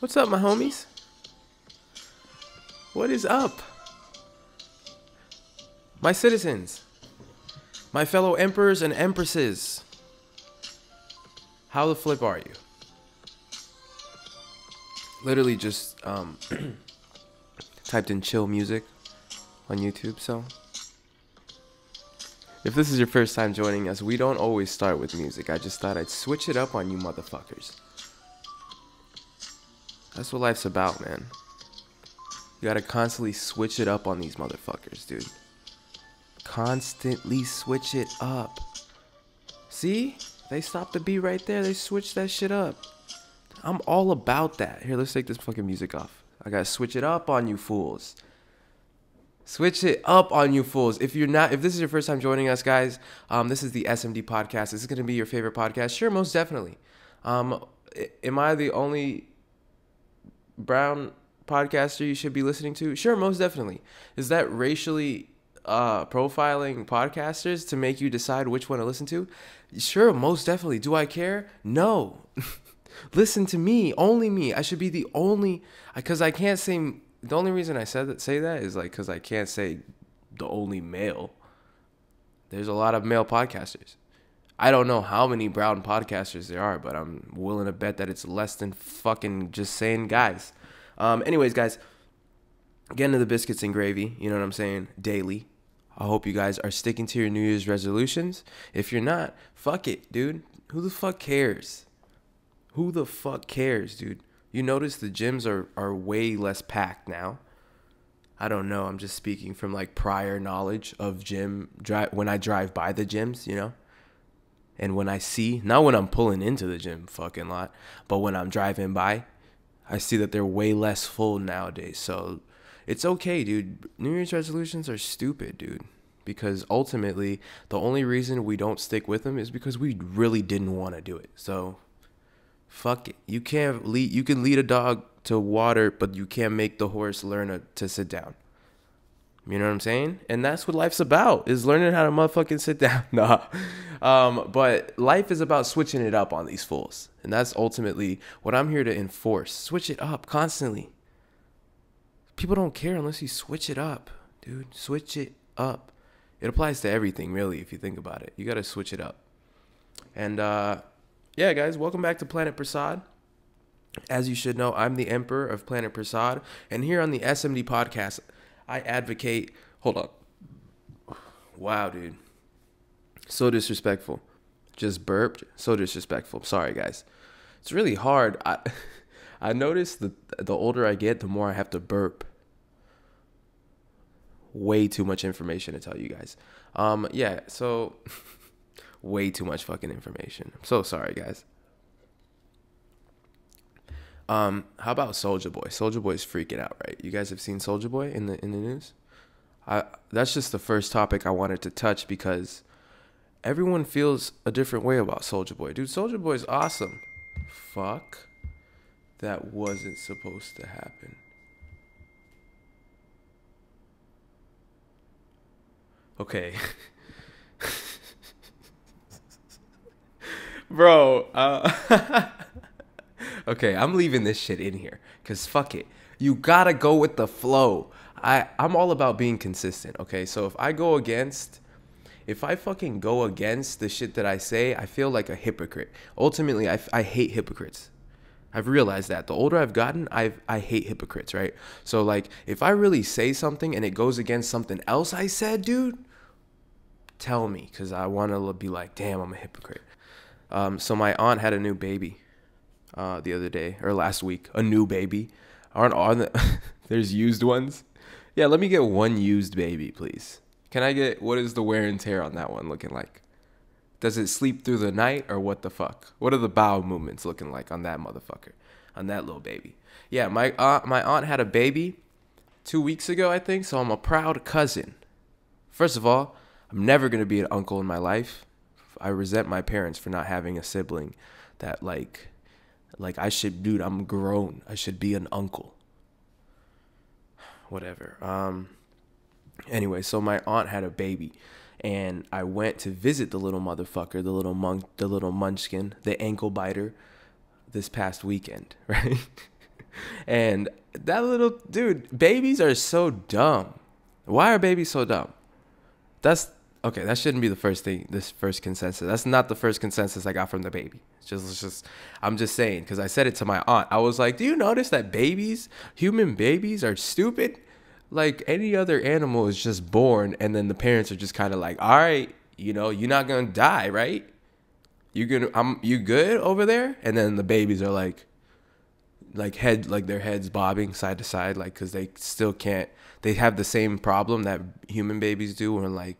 What's up, my homies? What is up? My citizens, my fellow emperors and empresses, how the flip are you? Literally just typed in chill music on YouTube, so if this is your first time joining us, we don't always start with music. I just thought I'd switch it up on you motherfuckers. That's what life's about, man. You gotta constantly switch it up on these motherfuckers, dude. Constantly switch it up. See? They stopped the beat right there. They switched that shit up. I'm all about that. Here, let's take this fucking music off. I gotta switch it up on you fools. Switch it up on you fools. If this is your first time joining us, guys, this is the SMD podcast. Is this gonna be your favorite podcast? Sure, most definitely. Am I the only brown podcaster you should be listening to? Sure, most definitely. Is that racially profiling podcasters to make you decide which one to listen to? Sure, most definitely. Do I care? No. Listen to me, only me. I should be the only, because I can't say, the only reason I say that is like because I can't say the only male. There's a lot of male podcasters. I don't know how many brown podcasters there are, but I'm willing to bet that it's less than fucking just saying guys. Anyways, guys, getting to the biscuits and gravy, you know what I'm saying, daily. I hope you guys are sticking to your New Year's resolutions. If you're not, fuck it, dude. Who the fuck cares? Who the fuck cares, dude? You notice the gyms are way less packed now. I don't know. I'm just speaking from like prior knowledge of when I drive by the gyms, you know? And when I see, not when I'm pulling into the gym fucking lot, but when I'm driving by, I see that they're way less full nowadays. So it's okay, dude. New Year's resolutions are stupid, dude. Because ultimately, the only reason we don't stick with them is because we really didn't want to do it. So fuck it. You can lead a dog to water, but you can't make the horse learn to sit down. You know what I'm saying? And that's what life's about, is learning how to motherfucking sit down. Nah. But life is about switching it up on these fools. And that's ultimately what I'm here to enforce. Switch it up constantly. People don't care unless you switch it up, dude. Switch it up. It applies to everything, really, if you think about it. You got to switch it up. And, yeah, guys, welcome back to Planet Prasad. As you should know, I'm the Emperor of Planet Prasad. And here on the SMD podcast, I advocate... Hold up. Wow, dude. So disrespectful. Just burped. So disrespectful. Sorry, guys. It's really hard. I notice the older I get, the more I have to burp. Way too much information to tell you guys. Yeah, so... way too much fucking information. I'm so sorry, guys. How about Soulja Boy? Soulja Boy's freaking out, right? You guys have seen Soulja Boy in the news? That's just the first topic I wanted to touch because everyone feels a different way about Soulja Boy. Dude, Soulja Boy's awesome. Fuck. That wasn't supposed to happen. Okay. Bro, okay, I'm leaving this shit in here because fuck it. You gotta go with the flow. I'm all about being consistent, okay? So if I fucking go against the shit that I say, I feel like a hypocrite. Ultimately, I hate hypocrites. I've realized that. The older I've gotten, I hate hypocrites, right? So like, if I really say something and it goes against something else I said, dude, tell me because I want to be like, damn, I'm a hypocrite. So my aunt had a new baby the other day or last week. A new baby. There's used ones. Yeah, let me get one used baby, please. Can I get, what is the wear and tear on that one looking like? Does it sleep through the night or what the fuck? What are the bowel movements looking like on that motherfucker? On that little baby. Yeah, my aunt had a baby 2 weeks ago, I think. So I'm a proud cousin. First of all, I'm never going to be an uncle in my life. I resent my parents for not having a sibling that like I should, dude, I'm grown. I should be an uncle. Whatever. Anyway, so my aunt had a baby and I went to visit the little motherfucker, the little munchkin, the ankle biter this past weekend, right? And that little dude, babies are so dumb. Why are babies so dumb? That's okay. That shouldn't be the first thing. This first consensus. That's not the first consensus I got from the baby. I'm just saying, because I said it to my aunt. I was like, do you notice that human babies are stupid? Like any other animal is just born, and then the parents are just kind of like, all right, you're not gonna die, right? You good over there? And then the babies are like their heads bobbing side to side, like, because they still can't. They have the same problem that human babies do, where like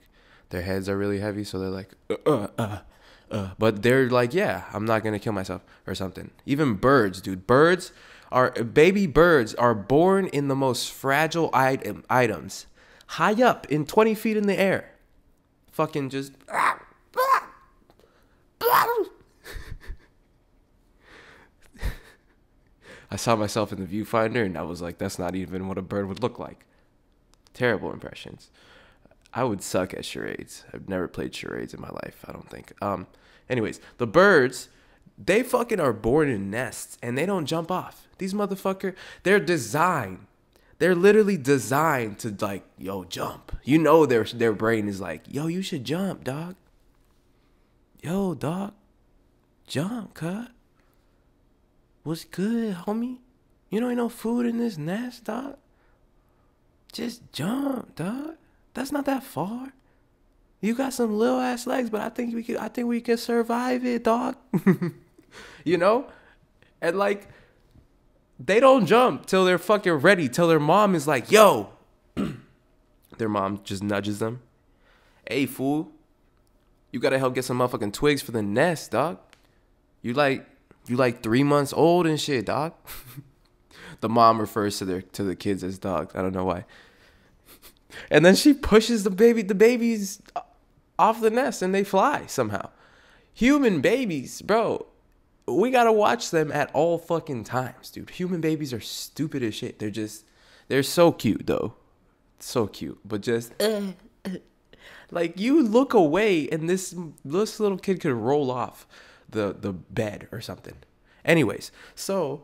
their heads are really heavy, so they're like, but they're like, yeah, I'm not gonna kill myself or something. Even birds, dude. Baby birds are born in the most fragile items, high up in 20 feet in the air, fucking just. I saw myself in the viewfinder and I was like, that's not even what a bird would look like. Terrible impressions. I would suck at charades. I've never played charades in my life, I don't think. Anyways, the birds, they fucking are born in nests and they don't jump off. These motherfuckers, they're designed. They're literally designed to like, yo, jump. Their brain is like, yo, you should jump, dog. Yo, dog, jump, cut. What's good, homie? Ain't no food in this nest, dog. Just jump, dog. That's not that far. You got some little ass legs, but I think we can survive it, dog. And like, they don't jump till they're fucking ready, till their mom is like, yo. Their mom just nudges them. Hey, fool. You gotta help get some motherfucking twigs for the nest, dog. You like 3 months old and shit, dog. The mom refers to the kids as dogs. I don't know why. And then she pushes the babies off the nest and they fly somehow. Human babies, bro, we gotta watch them at all fucking times, dude. Human babies are stupid as shit. They're so cute though. So cute. But just like, you look away and this little kid could roll off the bed or something. Anyways, so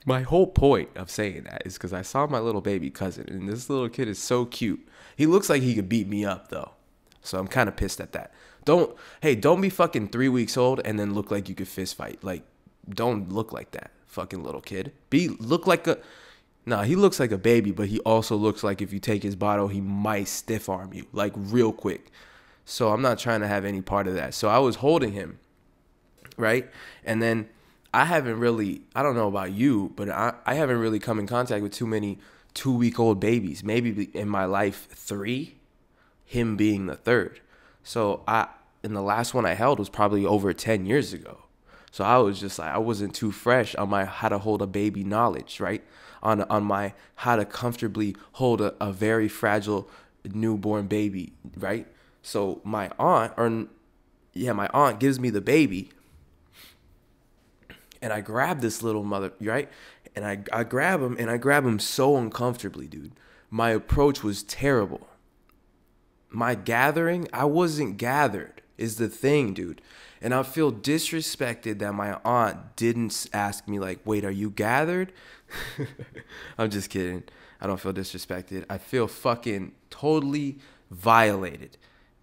my whole point of saying that is because I saw my little baby cousin and this little kid is so cute. He looks like he could beat me up though. So I'm kind of pissed at that. Don't be fucking 3 weeks old and then look like you could fist fight. Like, don't look like that, fucking little kid. He looks like a baby, but he also looks like if you take his bottle, he might stiff arm you, like real quick. So I'm not trying to have any part of that. So I was holding him, right? And then I don't know about you, but I haven't really come in contact with too many 2-week-old babies. Maybe in my life 3, him being the 3rd. So the last one I held was probably over 10 years ago. So I was just like, I wasn't too fresh on my how to hold a baby knowledge, right? On my how to comfortably hold a very fragile newborn baby, right? So my aunt gives me the baby. And I grab this little mother, right? And I grab him so uncomfortably, dude. My approach was terrible. I wasn't gathered is the thing, dude. And I feel disrespected that my aunt didn't ask me, like, wait, are you gathered? I'm just kidding. I don't feel disrespected. I feel fucking totally violated.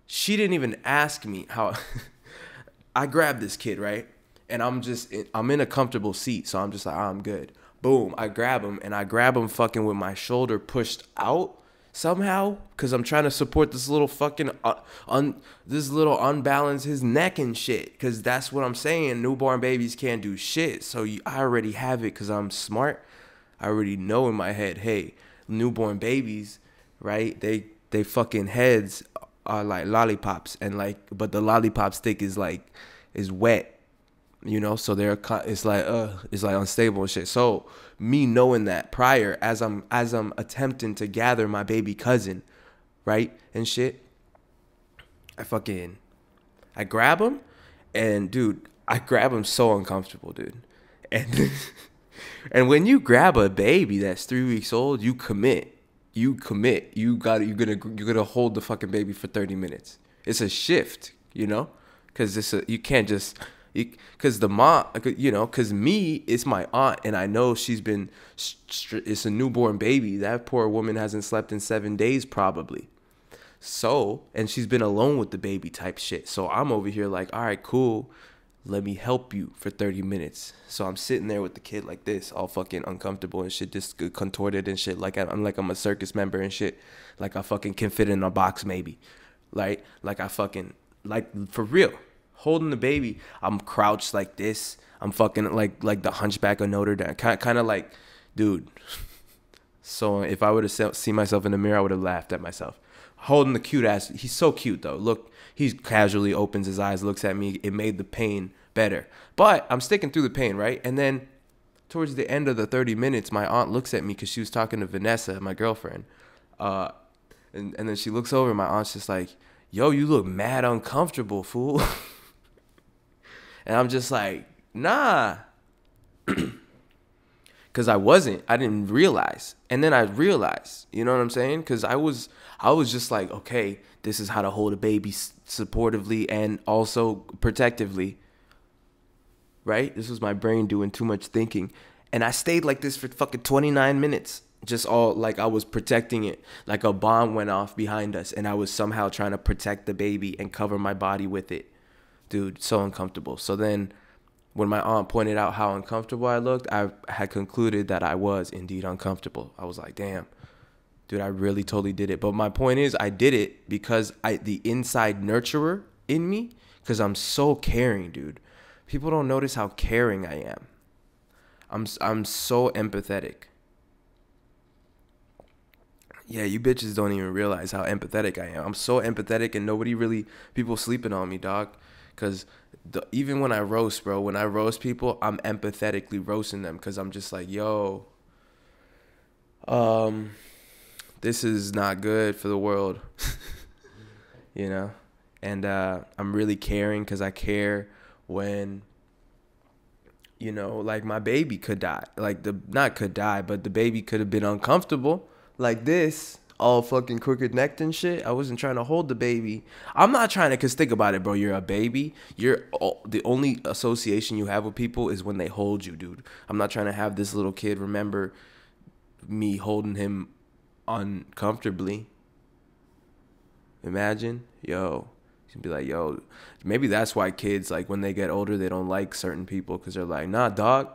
She didn't even ask me how. I grabbed this kid, right? And I'm in a comfortable seat, so I'm just like, I'm good. Boom, I grab him fucking with my shoulder pushed out somehow, because I'm trying to support this little fucking, unbalance his neck and shit, because that's what I'm saying. Newborn babies can't do shit, so I already have it because I'm smart. I already know in my head, hey, newborn babies, right, they fucking heads are like lollipops, and like, but the lollipop stick is wet. So it's like unstable and shit. So me knowing that prior, as I'm attempting to gather my baby cousin, right, and shit, I grab him, and dude, I grab him so uncomfortable, dude. And and when you grab a baby that's 3 weeks old, you commit. You're gonna hold the fucking baby for 30 minutes. It's a shift, because you can't just Because the mom, because me, it's my aunt, and I know she's been, it's a newborn baby. That poor woman hasn't slept in 7 days probably. So, and she's been alone with the baby type shit. So I'm over here like, all right, cool. Let me help you for 30 minutes. So I'm sitting there with the kid like this, all fucking uncomfortable and shit, just contorted and shit. Like I'm a circus member and shit. Like I fucking can fit in a box maybe. Like I fucking, like for real. Holding the baby, I'm crouched like this. I'm fucking like the Hunchback of Notre Dame. Kind of like, dude. So if I would have seen myself in the mirror, I would have laughed at myself. Holding the cute ass. He's so cute though. Look, he casually opens his eyes, looks at me. It made the pain better. But I'm sticking through the pain, right? And then towards the end of the 30 minutes, my aunt looks at me because she was talking to Vanessa, my girlfriend. And then she looks over, and my aunt's just like, yo, you look mad uncomfortable, fool. And I'm just like, nah. Because I didn't realize. And then I realized, you know what I'm saying? Because I was just like, okay, this is how to hold a baby supportively and also protectively. Right? This was my brain doing too much thinking. And I stayed like this for fucking 29 minutes. Just all like I was protecting it. Like a bomb went off behind us and I was somehow trying to protect the baby and cover my body with it. Dude, so uncomfortable. So then when my aunt pointed out how uncomfortable I looked, I had concluded that I was indeed uncomfortable. I was like, damn, dude, I really totally did it. But my point is, I did it because the inside nurturer in me, because I'm so caring, dude. People don't notice how caring I am. I'm so empathetic. Yeah, you bitches don't even realize how empathetic I am. I'm so empathetic and people sleeping on me, dog. Because even when I roast, bro, when I roast people, I'm empathetically roasting them because I'm just like, yo, this is not good for the world, you know? And I'm really caring because I care when, you know, like my baby could die. Like not could die, but the baby could have been uncomfortable like this. All fucking crooked necked and shit. I wasn't trying to hold the baby. I'm not trying to, because think about it, bro. You're a baby. The only association you have with people is when they hold you, dude. I'm not trying to have this little kid remember me holding him uncomfortably. Imagine, yo. You'd be like, yo, maybe that's why kids, like, when they get older, they don't like certain people, because they're like, nah, dog.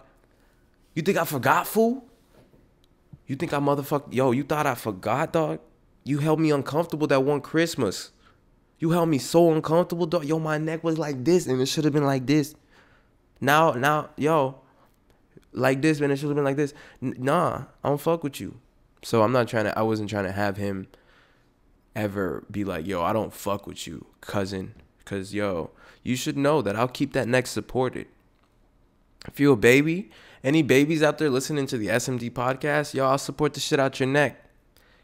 You think I forgot, fool? You think I you thought I forgot, dog? You held me uncomfortable that one Christmas. You held me so uncomfortable, dog. Yo, my neck was like this, and it should have been like this. Now, yo, like this, man, it should have been like this. Nah, I don't fuck with you. So I wasn't trying to have him ever be like, yo, I don't fuck with you, cousin. Because, yo, you should know that I'll keep that neck supported. If you're a baby, any babies out there listening to the SMD podcast, yo, I'll support the shit out your neck.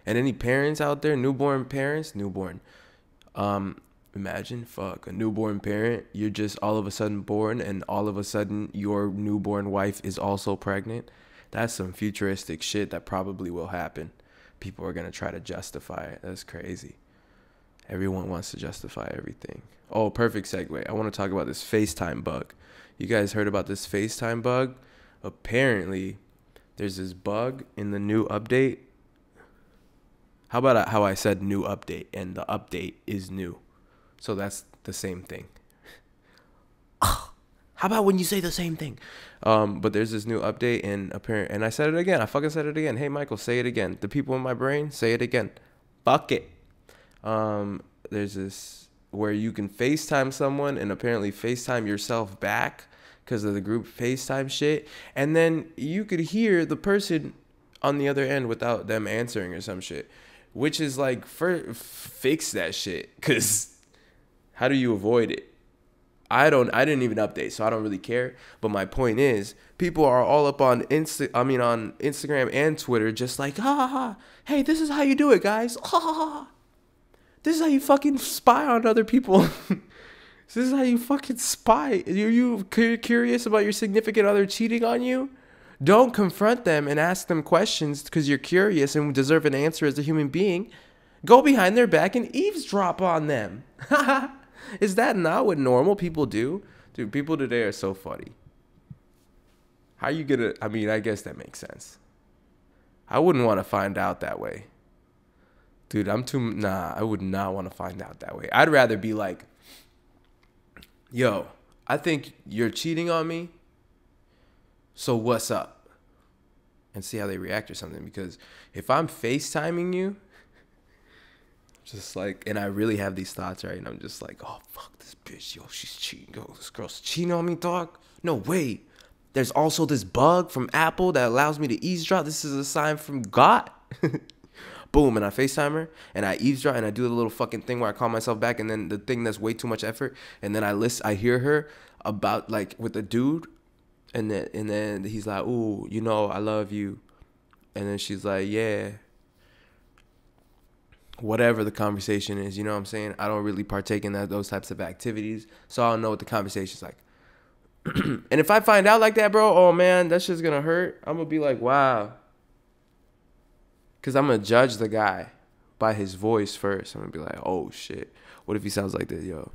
And any parents out there, newborn parents, imagine, a newborn parent, you're just all of a sudden born and all of a sudden your newborn wife is also pregnant. That's some futuristic shit that probably will happen. People are going to try to justify it. That's crazy. Everyone wants to justify everything. Oh, perfect segue. I want to talk about this FaceTime bug. You guys heard about this FaceTime bug? Apparently, there's this bug in the new update. How about how I said new update and the update is new? So that's the same thing. How about when you say the same thing? But there's this new update and I said it again. I fucking said it again. Hey, Michael, say it again. The people in my brain, say it again. Fuck it. There's this where you can FaceTime someone and apparently FaceTime yourself back because of the group FaceTime shit. And then you could hear the person on the other end without them answering or some shit. Which is like, fix that shit. Because how do you avoid it? I didn't even update, so I don't really care. But my point is, people are all up on Instagram and Twitter just like, hey, this is how you do it, guys. This is how you fucking spy on other people. This is how you fucking spy. Are you curious about your significant other cheating on you? Don't confront them and ask them questions because you're curious and deserve an answer as a human being. Go behind their back and eavesdrop on them. Is that not what normal people do? Dude, people today are so funny. How you gonna, I mean, I guess that makes sense. I wouldn't want to find out that way. Dude, I would not want to find out that way. I'd rather be like, yo, I think you're cheating on me. So what's up? And see how they react or something. Because if I'm FaceTiming you, just like, and I really have these thoughts, right? And I'm just like, oh, fuck this bitch. Yo, she's cheating. Yo, this girl's cheating on me, dog. No, wait. There's also this bug from Apple that allows me to eavesdrop. This is a sign from God. Boom, and I FaceTime her, and I eavesdrop, and I do the little fucking thing where I call myself back, and then the thing that's way too much effort, and then I hear her about, like, with a dude, and then he's like, ooh, you know, I love you. And then she's like, yeah. Whatever the conversation is, you know what I'm saying? I don't really partake in those types of activities, so I don't know what the conversation's like. And if I find out like that, bro, oh, man, that shit's gonna hurt. I'm gonna be like, wow. Because I'm going to judge the guy by his voice first. I'm going to be like, oh, shit. What if he sounds like this? Yo,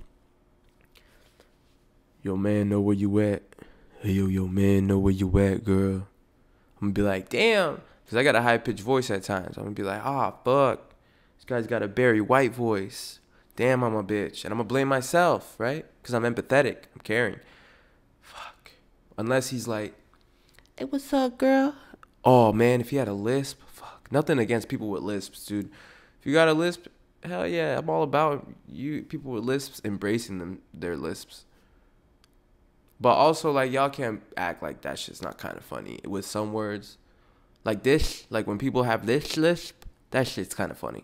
man, know where you at? Hey, yo, man, know where you at, girl? I'm going to be like, damn. Because I got a high-pitched voice at times. I'm going to be like, fuck. This guy's got a Barry White voice. Damn, I'm a bitch. And I'm going to blame myself, right? Because I'm empathetic. I'm caring. Fuck. Unless he's like, hey, what's up, girl? Oh, man, if he had a lisp. Nothing against people with lisps, dude. If you got a lisp, hell yeah, I'm all about you. People with lisps, embracing their lisps. But also, like, y'all can't act like that shit's not kind of funny. With some words, like this, like when people have this lisp, that shit's kind of funny.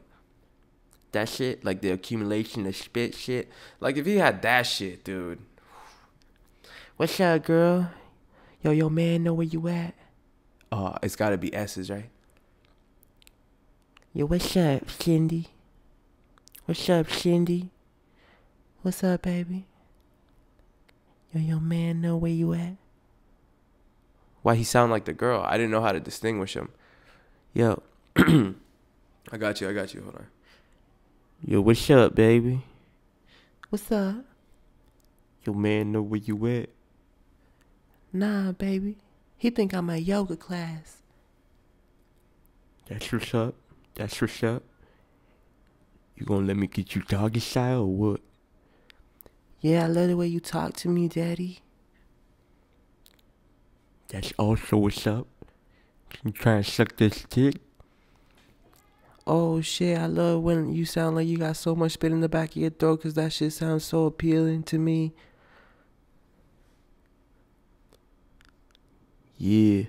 That shit, like the accumulation of spit shit. Like if he had that shit, dude. What's up, girl? Yo, man, know where you at? Oh, it's gotta be S's, right? Yo, what's up, Cindy? What's up, Cindy? What's up, baby? Yo, man, know where you at? Why he sound like the girl? I didn't know how to distinguish him. Yo, I got you. Hold on. Yo, what's up, baby? What's up? Yo, man, know where you at? Nah, baby. He think I'm at yoga class. That's what's up. You gonna let me get you doggy style or what? Yeah, I love the way you talk to me, daddy. That's also what's up. You trying to suck this dick? Oh, shit, I love when you sound like you got so much spit in the back of your throat because that shit sounds so appealing to me. Yeah.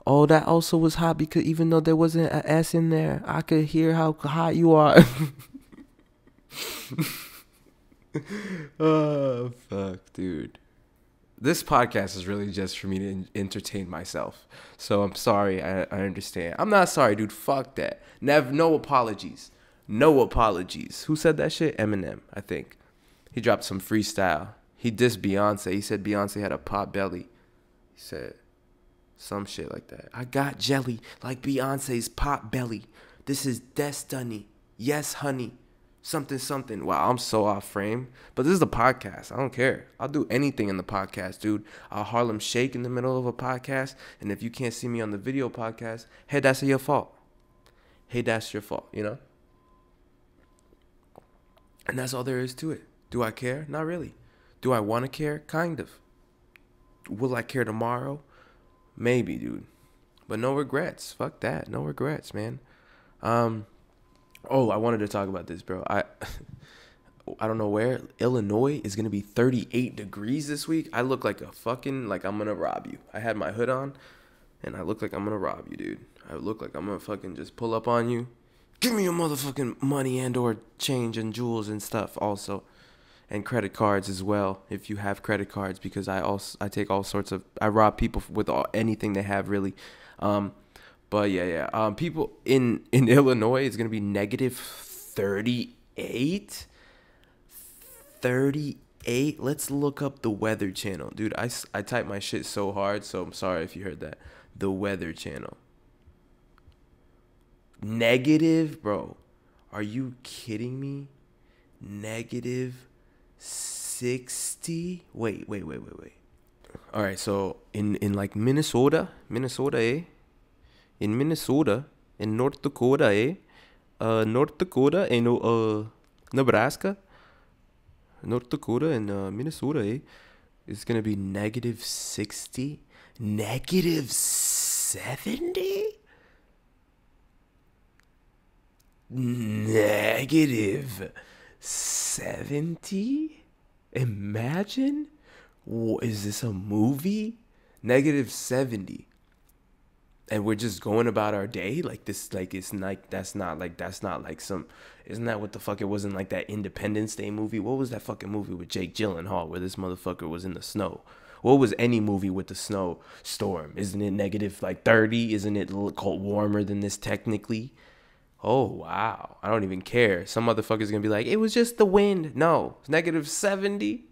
Oh, that also was hot because even though there wasn't an S in there, I could hear how hot you are. Oh, fuck, dude. This podcast is really just for me to entertain myself. So I'm sorry. I understand. I'm not sorry, dude. Fuck that. No apologies. No apologies. Who said that shit? Eminem, I think. He dropped some freestyle. He dissed Beyonce. He said Beyonce had a pot belly. He said some shit like that. I got jelly like Beyonce's pot belly. This is destiny. Yes, honey. Something. Wow, I'm so off frame. But this is the podcast. I don't care. I'll do anything in the podcast, dude. I'll Harlem Shake in the middle of a podcast. And if you can't see me on the video podcast, hey, that's your fault. Hey, that's your fault, you know? And that's all there is to it. Do I care? Not really. Do I want to care? Kind of. Will I care tomorrow? Maybe, dude. But no regrets. Fuck that. No regrets, man. Oh, I wanted to talk about this, bro. I don't know where. Illinois is going to be 38 degrees this week. I look like a fucking, like I'm going to rob you. I had my hood on, and I look like I'm going to rob you, dude. I look like I'm going to fucking just pull up on you. Give me your motherfucking money and or change and jewels and stuff also. And credit cards as well, if you have credit cards, because I take all sorts of, I rob people with anything they have, really. But yeah. People in Illinois, it's gonna be negative 38. 38. Let's look up the Weather Channel, dude. I typed my shit so hard, so I'm sorry if you heard that. The Weather Channel. Negative, bro. Are you kidding me? -6 60. Wait. All right, so in like Minnesota, in Minnesota, in North Dakota, North Dakota and Nebraska, North Dakota and Minnesota, it's gonna be negative 60, negative 70, negative 70. Imagine. Is this a movie? Negative 70. And we're just going about our day like this. Like, it's like, that's not like some, isn't that what the fuck it was in like that Independence Day movie? What was that fucking movie with Jake Gyllenhaal where this motherfucker was in the snow? What was any movie with the snow storm? Isn't it negative like 30? Isn't it cold, warmer than this technically? Oh, wow. I don't even care. Some motherfucker's gonna be like, it was just the wind. No, it's negative 70.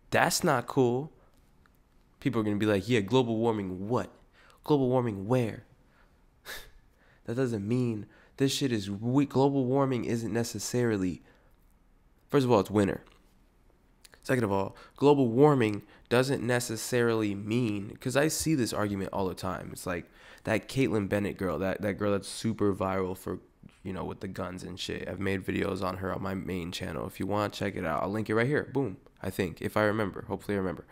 That's not cool. People are going to be like, yeah, global warming what? Global warming where? That doesn't mean this shit is weak. Global warming isn't necessarily, first of all, it's winter. Second of all, global warming doesn't necessarily mean, because I see this argument all the time. It's like that Caitlyn Bennett girl, that girl that's super viral for, you know, with the guns and shit. I've made videos on her on my main channel. If you want, check it out. I'll link it right here. Boom. I think, if I remember. Hopefully I remember.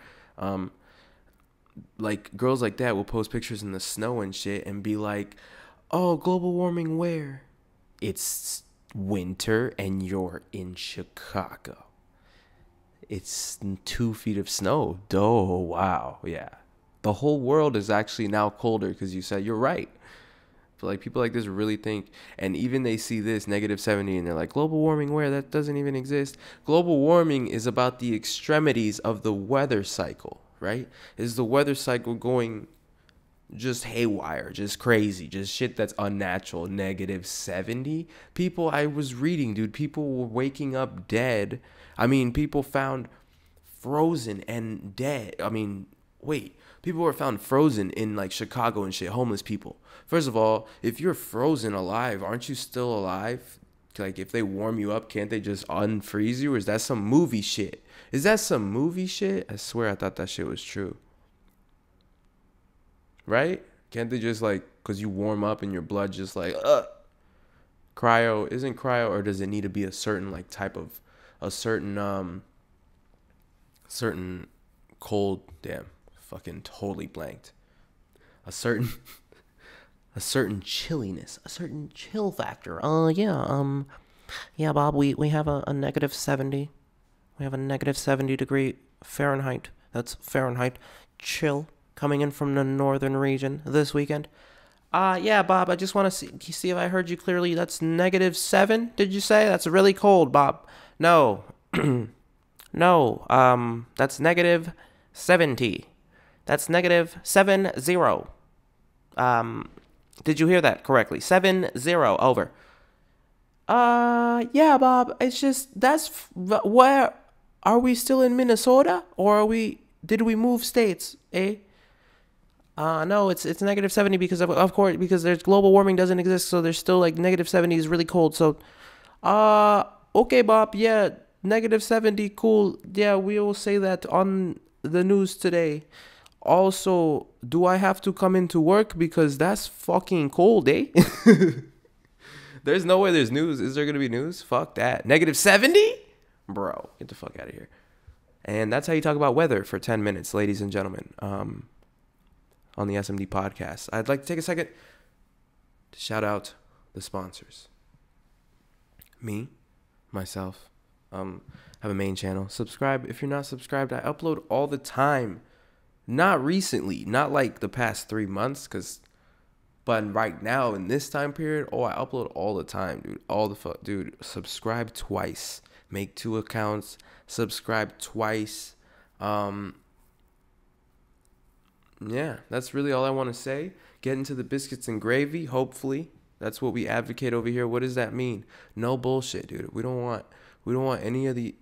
Like, girls like that will post pictures in the snow and shit and be like, oh, global warming where? It's winter and you're in Chicago. It's 2 feet of snow. Oh, wow. Yeah. The whole world is actually now colder because you said you're right. But like, people like this really think, and even they see this negative 70 and they're like, global warming where? That doesn't even exist. Global warming is about the extremities of the weather cycle, right? Is the weather cycle going just haywire, just crazy, just shit that's unnatural? Negative 70? People, I was reading, dude, people were waking up dead. I mean, people found frozen and dead. I mean, wait. People were found frozen in like Chicago and shit, homeless people. First of all, if you're frozen alive, aren't you still alive? Like, if they warm you up, can't they just unfreeze you? Or is that some movie shit? Is that some movie shit? I swear I thought that shit was true. Right? Can't they just like, because you warm up and your blood just like, cryo, isn't cryo, or does it need to be a certain like type of, a certain cold, damn. Fucking totally blanked. A certain chilliness, a certain chill factor. Yeah, Bob, we have a negative 70. We have a negative 70 degree Fahrenheit. That's Fahrenheit chill coming in from the northern region this weekend. Yeah, Bob, I just want to see if I heard you clearly. That's negative 7, did you say? That's really cold, Bob. No. No, that's negative 70. That's negative 70. Did you hear that correctly? 70, over. Yeah, Bob, it's just, where, are we still in Minnesota? Or did we move states, eh? No, it's negative 70 because of course, because there's global warming doesn't exist, so there's still like negative 70 is really cold, so, okay, Bob, yeah, negative 70, cool, yeah, we will say that on the news today. Also, do I have to come into work because that's fucking cold, eh? There's no way there's news. Is there going to be news? Fuck that. Negative 70? Bro, get the fuck out of here. And that's how you talk about weather for 10 minutes, ladies and gentlemen, on the SMD podcast. I'd like to take a second to shout out the sponsors. Me, myself, have a main channel. Subscribe if you're not subscribed. I upload all the time. Not recently, not like the past 3 months, but right now in this time period, I upload all the time, dude. Dude, subscribe twice. Make 2 accounts, subscribe twice. Yeah, that's really all I want to say. Get into the biscuits and gravy, hopefully. That's what we advocate over here. What does that mean? No bullshit, dude. We don't want any of the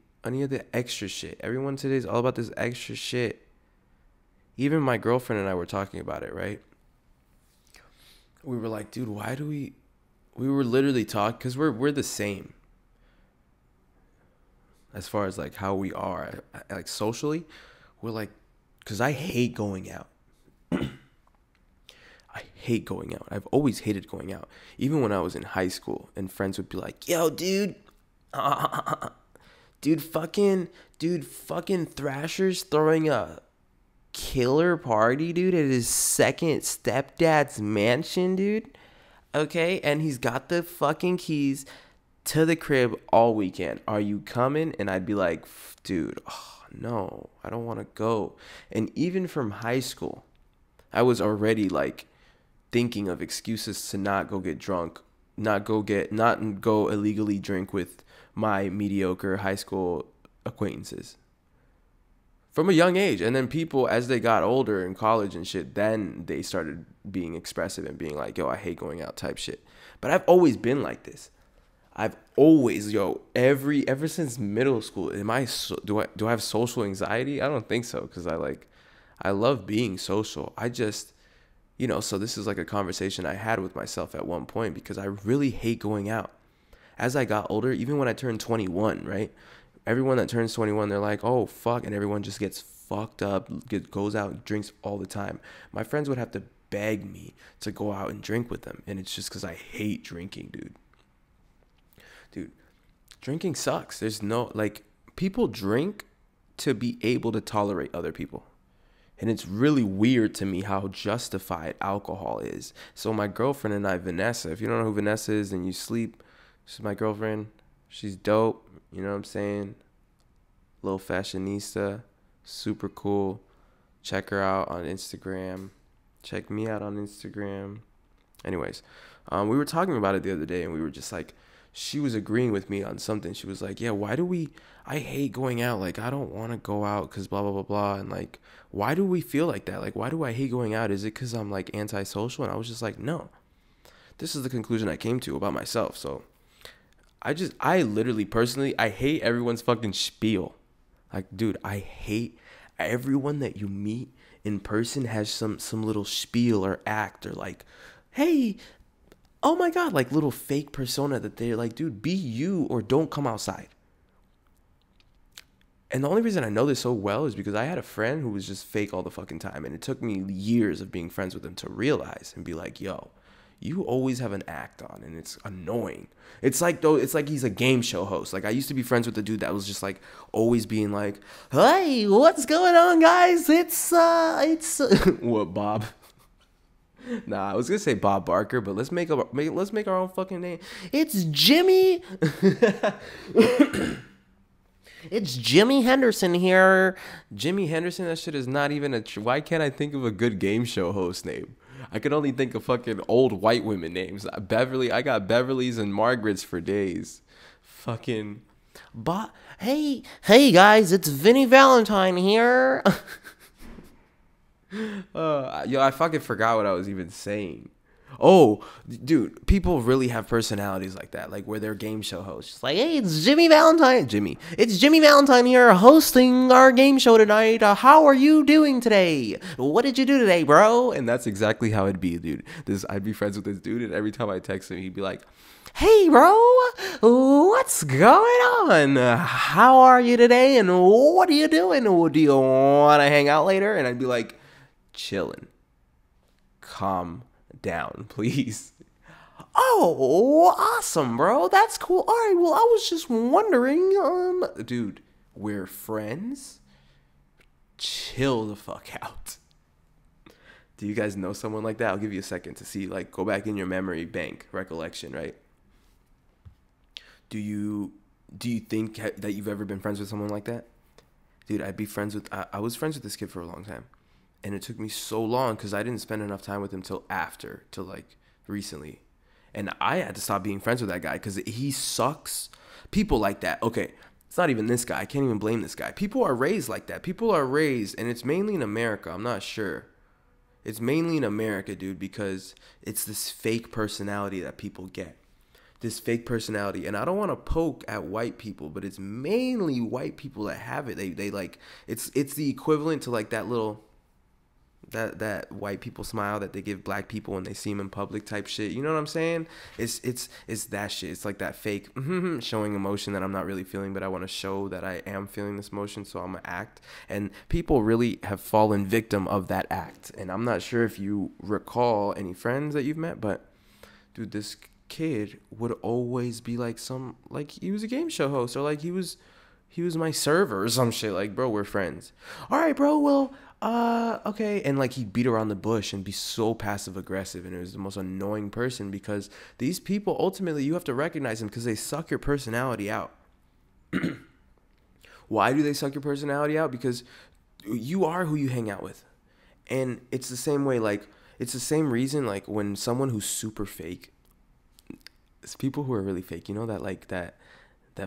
extra shit. Everyone today is all about this extra shit. Even my girlfriend and I were talking about it, right? We were like, dude, why do we were literally talking, because we're the same. as far as like how we are, like socially, we're like, because I hate going out. I hate going out. I've always hated going out. Even when I was in high school and friends would be like, yo, dude, dude, fucking Thrasher's throwing a killer party, dude, at his second stepdad's mansion, dude. Okay, and he's got the fucking keys to the crib all weekend. Are you coming? And I'd be like, dude, no, I don't want to go. And even from high school, I was already like thinking of excuses to not go get drunk, not go illegally drink with my mediocre high school acquaintances from a young age. And then people, as they got older in college and shit, then they started being expressive and being like, yo, I hate going out type shit. But I've always been like this. I've always, ever since middle school, do I have social anxiety? I don't think so, because I love being social. I just, so this is like a conversation I had with myself at one point, because I really hate going out. As I got older, even when I turned 21, right? Everyone that turns 21, they're like, oh, fuck, and everyone just gets fucked up, goes out and drinks all the time. My friends would have to beg me to go out and drink with them, and it's just because I hate drinking, dude. Dude, drinking sucks. There's no, people drink to be able to tolerate other people. And it's really weird to me how justified alcohol is. So my girlfriend and I, Vanessa, if you don't know who Vanessa is and you sleep, she's my girlfriend. She's dope. You know what I'm saying? Little fashionista. Super cool. Check her out on Instagram. Check me out on Instagram. Anyways, we were talking about it the other day, and we were just like, she was agreeing with me on something. She was like, yeah, I hate going out. Like, I don't want to go out because blah, blah, blah, blah. And like, why do we feel like that? Like, why do I hate going out? Is it because I'm like antisocial? And I was just like, no. This is the conclusion I came to about myself. So I literally personally, I hate everyone's fucking spiel. Like, dude, I hate everyone that you meet in person has some little spiel or act, or like, hey, oh my God, like little fake persona that they're like, dude, be you or don't come outside. And the only reason I know this so well is because I had a friend who was just fake all the fucking time. And it took me years of being friends with him to realize and be like, yo, you always have an act on, and it's annoying. It's like he's a game show host. Like, I used to be friends with the dude that was just like always being like, hey, what's going on, guys? It's what, Bob? Nah, I was gonna say Bob Barker, but let's make our own fucking name. It's Jimmy. It's Jimmy Henderson here. Jimmy Henderson. That shit is not even why can't I think of a good game show host name? I can only think of fucking old white women names. I got Beverly's and Margaret's for days. Fucking, hey guys, it's Vinny Valentine here. I fucking forgot what I was even saying. Oh, dude, people really have personalities like that, like where they're game show hosts. It's like, hey, it's Jimmy Valentine. It's Jimmy Valentine here hosting our game show tonight. How are you doing today? What did you do today, bro? And that's exactly how it'd be, dude. I'd be friends with this dude, and every time I text him, he'd be like, hey, bro, what's going on? How are you today? And what are you doing? Do you want to hang out later? And I'd be like, chilling. Calm down, please. Oh, awesome, bro. That's cool. All right, well, I was just wondering, dude, we're friends? Chill the fuck out. Do you guys know someone like that? I'll give you a second to see, like, go back in your memory bank, recollection, right? Do you think that you've ever been friends with someone like that? Dude, I was friends with this kid for a long time. And it took me so long because I didn't spend enough time with him till like recently. And I had to stop being friends with that guy because he sucks. People like that. Okay, it's not even this guy. I can't even blame this guy. People are raised like that. People are raised, and it's mainly in America. I'm not sure. It's mainly in America, dude, because it's this fake personality that people get. This fake personality. And I don't want to poke at white people, but it's mainly white people that have it. They like, it's the equivalent to like that little... that white people smile that they give black people when they see them in public type shit. You know what I'm saying? It's that shit. It's like that fake showing emotion that I'm not really feeling, but I want to show that I am feeling this emotion, so I'm gonna act. And people really have fallen victim of that act. And I'm not sure if you recall any friends that you've met, but dude, this kid would always be like he was a game show host, or like he was my server or some shit. Like, bro, we're friends. All right, bro, well, okay. And like he'd beat around the bush and be so passive aggressive, and it was the most annoying person, because these people, ultimately you have to recognize them because they suck your personality out. Why do they suck your personality out? Because you are who you hang out with. And it's the same way, like, it's the same reason, like, when someone who's super fake, it's people who are really fake, you know, that, like, that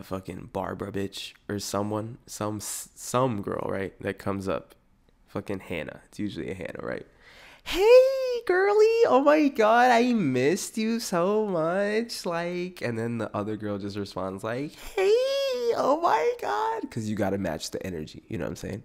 fucking Barbara bitch, or someone, some girl, right, that comes up, fucking Hannah. It's usually a Hannah, right? Hey, girly, oh my god, I missed you so much, like, and then the other girl just responds like, hey, oh my god, because you gotta match the energy, you know what I'm saying?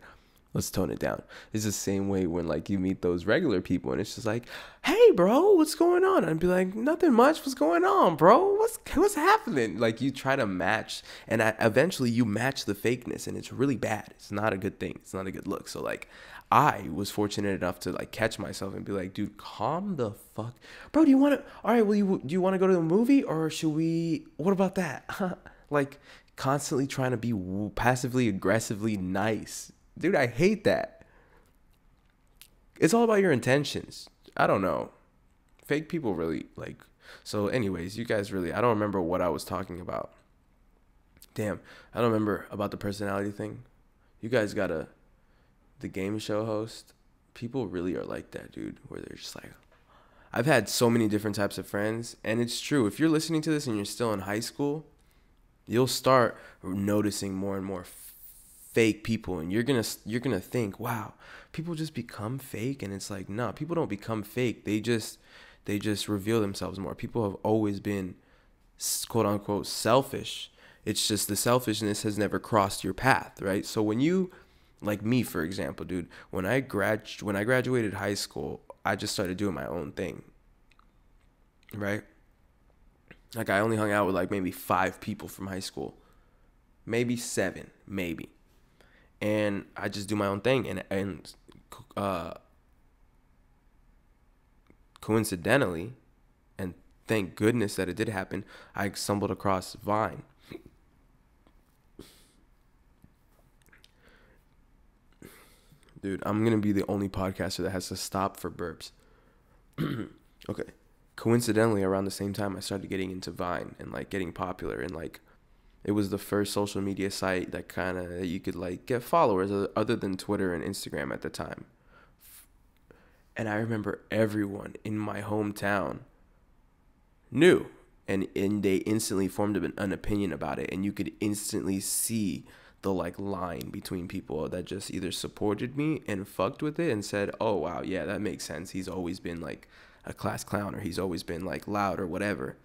Let's tone it down. It's the same way when, like, you meet those regular people and it's just like, hey, bro, what's going on? I'd be like, nothing much. What's going on, bro? What's happening? Like, you try to match, and eventually you match the fakeness, and it's really bad. It's not a good thing. It's not a good look. So, like, I was fortunate enough to, like, catch myself and be like, dude, calm the fuck. Bro, do you want to, all right, well, do you want to go to the movie, or should we, what about that? Like, constantly trying to be passively aggressively nice. Dude, I hate that. It's all about your intentions. I don't know. Fake people really, like... So anyways, you guys really... I don't remember what I was talking about. Damn, I don't remember about the personality thing. You guys got the game show host. People really are like that, dude. Where they're just like... I've had so many different types of friends. And it's true. If you're listening to this and you're still in high school, you'll start noticing more and more fake people, and you're gonna think, wow, people just become fake. And it's like, no, people don't become fake. They just reveal themselves more. People have always been, quote unquote, selfish. It's just the selfishness has never crossed your path, right? So when you, like me, for example, dude, when I graduated high school, I just started doing my own thing, right? Like, I only hung out with like maybe 5 people from high school, maybe 7, maybe. And I just do my own thing. And coincidentally, and thank goodness that it did happen, I stumbled across Vine. Dude, I'm going to be the only podcaster that has to stop for burps. Okay. Coincidentally, around the same time, I started getting into Vine and, like, getting popular, and, like, it was the first social media site that you could, like, get followers other than Twitter and Instagram at the time. And I remember everyone in my hometown knew, and they instantly formed an opinion about it. And you could instantly see the, like, line between people that just either supported me and fucked with it and said, oh, wow, yeah, that makes sense. He's always been, like, a class clown, or he's always been, like, loud or whatever.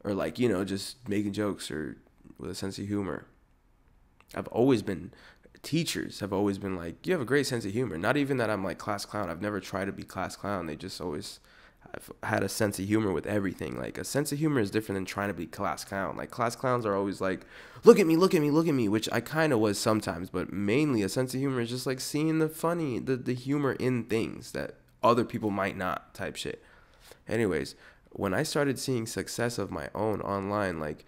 Or, like, you know, just making jokes or with a sense of humor. Teachers have always been like, you have a great sense of humor. Not even that I'm like class clown. I've never tried to be class clown. They just always have had a sense of humor with everything. Like, a sense of humor is different than trying to be class clown. Like, class clowns are always like, look at me, look at me, look at me, which I kind of was sometimes, but mainly a sense of humor is just like seeing the funny, the humor in things that other people might not, type shit. Anyways, when I started seeing success of my own online, like,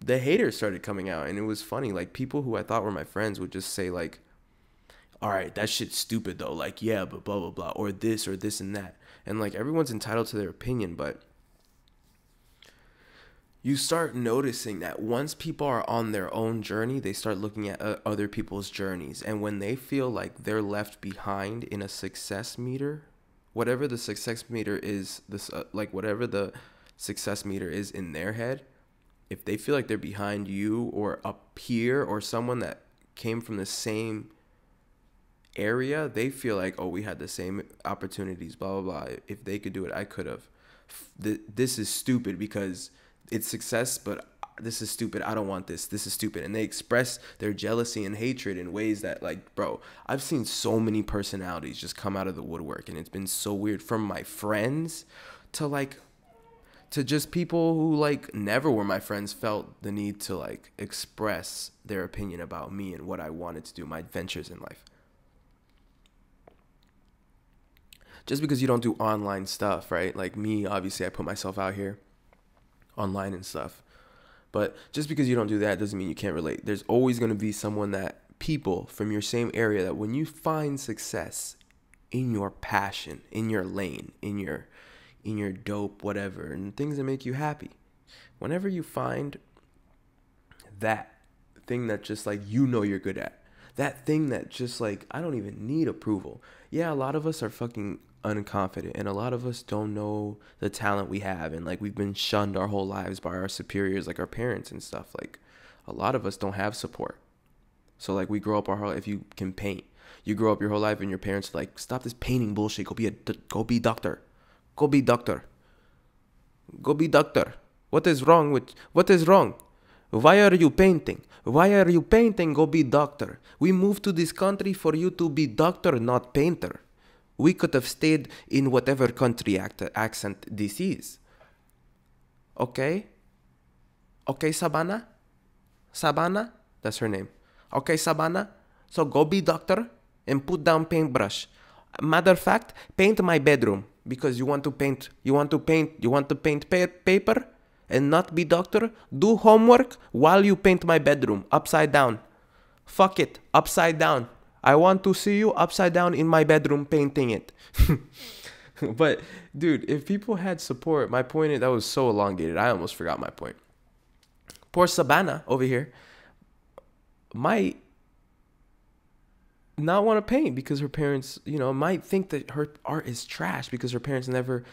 the haters started coming out, and it was funny. Like, people who I thought were my friends would just say, like, all right, that shit's stupid though, like, yeah, but blah blah blah, or this and that. And, like, everyone's entitled to their opinion, but you start noticing that once people are on their own journey, they start looking at other people's journeys. And when they feel like they're left behind in a success meter, whatever the success meter is, whatever the success meter is in their head, if they feel like they're behind you or a peer or someone that came from the same area, they feel like, oh, we had the same opportunities, blah, blah, blah. If they could do it, I could have. This is stupid because it's success, but this is stupid. I don't want this. This is stupid. And they express their jealousy and hatred in ways that, like, bro, I've seen so many personalities just come out of the woodwork. And it's been so weird, from my friends to just people who, like, never were my friends, felt the need to, like, express their opinion about me and what I wanted to do, my adventures in life. Just because you don't do online stuff, right? Like me, obviously, I put myself out here online and stuff. But just because you don't do that doesn't mean you can't relate. There's always going to be people from your same area that when you find success in your passion, in your lane, in your dope, whatever, and things that make you happy, whenever you find that thing that just, like, you know you're good at, that thing that just, like, I don't even need approval. Yeah, a lot of us are fucking unconfident, and a lot of us don't know the talent we have, and, like, we've been shunned our whole lives by our superiors, like our parents and stuff. Like, a lot of us don't have support. So, like, we grow up our whole life. If you can paint, you grow up your whole life and your parents are like, stop this painting bullshit, go be doctor, go be doctor, go be doctor. What is wrong? Why are you painting? Go be doctor. We moved to this country for you to be doctor, not painter. We could have stayed in whatever country accent this is. Okay? Okay, Sabana? Sabana? That's her name. Okay, Sabana? So go be doctor and put down paintbrush. Matter of fact, paint my bedroom because you want to paint paper and not be doctor. Do homework while you paint my bedroom upside down. Fuck it, upside down. I want to see you upside down in my bedroom painting it. But, dude, if people had support, my point is, that was so elongated, I almost forgot my point. Poor Sabana over here might not want to paint because her parents, might think that her art is trash because her parents never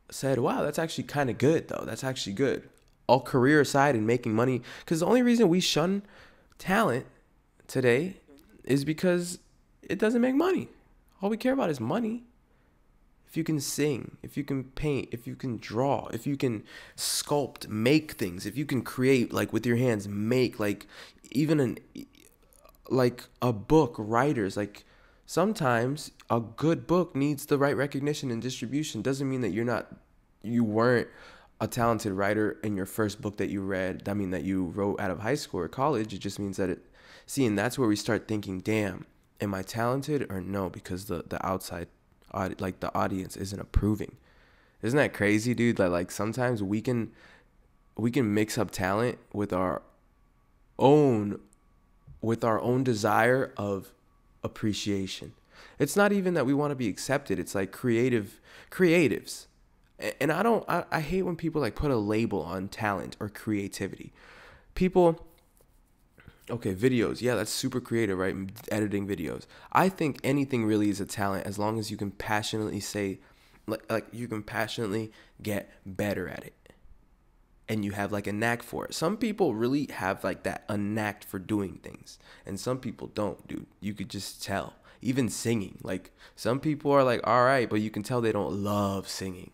said, wow, that's actually kind of good, though. That's actually good. All career aside and making money. Because the only reason we shun talent today is because it doesn't make money. All we care about is money. If you can sing, if you can paint, if you can draw, if you can sculpt, make things, if you can create, like, with your hands, make, like, even a book, writers, like, sometimes a good book needs the right recognition and distribution. Doesn't mean that you weren't a talented writer in your first book that you read. That mean that you wrote out of high school or college. It just means that and that's where we start thinking, damn, am I talented or no? Because the outside, like, the audience isn't approving. Isn't that crazy, dude? That, like, sometimes we can mix up talent with our own desire of appreciation. It's not even that we want to be accepted. It's like creatives. And I hate when people, like, put a label on talent or creativity. People, okay, videos. Yeah, that's super creative, right? Editing videos. I think anything really is a talent as long as you can passionately say, like you can passionately get better at it. And you have, like, a knack for it. Some people really have, like, a knack for doing things. And some people don't, dude. You could just tell. Even singing. Like, some people are, like, all right, but you can tell they don't love singing.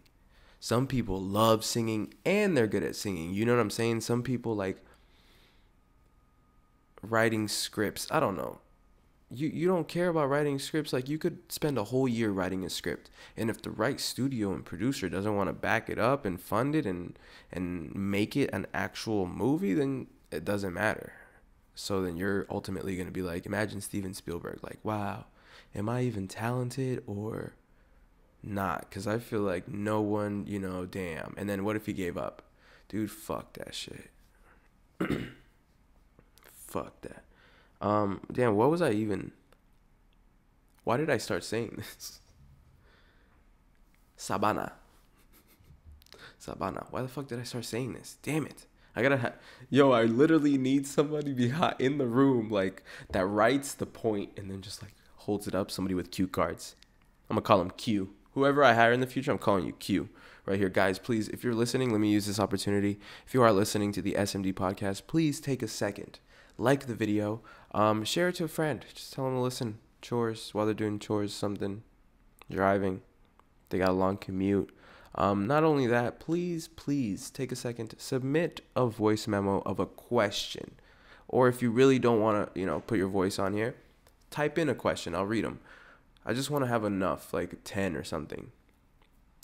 Some people love singing and they're good at singing. You know what I'm saying? Some people, like, writing scripts. I don't know. You don't care about writing scripts. Like, you could spend a whole year writing a script, and if the right studio and producer doesn't want to back it up and fund it and make it an actual movie, then it doesn't matter. So then you're ultimately going to be like, imagine Steven Spielberg, like, wow, am I even talented or not? Because I feel like no one, damn. And then what if he gave up? Dude, fuck that shit. Fuck that. Damn, what was I even... Why did I start saying this? Sabana. Why the fuck did I start saying this? Damn it. I literally need somebody behind in the room, like, that writes the point and then just, like, holds it up. Somebody with cue cards. I'm gonna call him Q. Whoever I hire in the future, I'm calling you Q. Right here, guys, please, if you're listening, let me use this opportunity. If you are listening to the SMD podcast, please take a second. Like the video, share it to a friend. Just tell them to listen. Chores, while they're doing chores, something, driving. They got a long commute. Not only that, please take a second to submit a voice memo of a question. Or if you really don't want to, put your voice on here, type in a question. I'll read them. I just want to have enough, like 10 or something,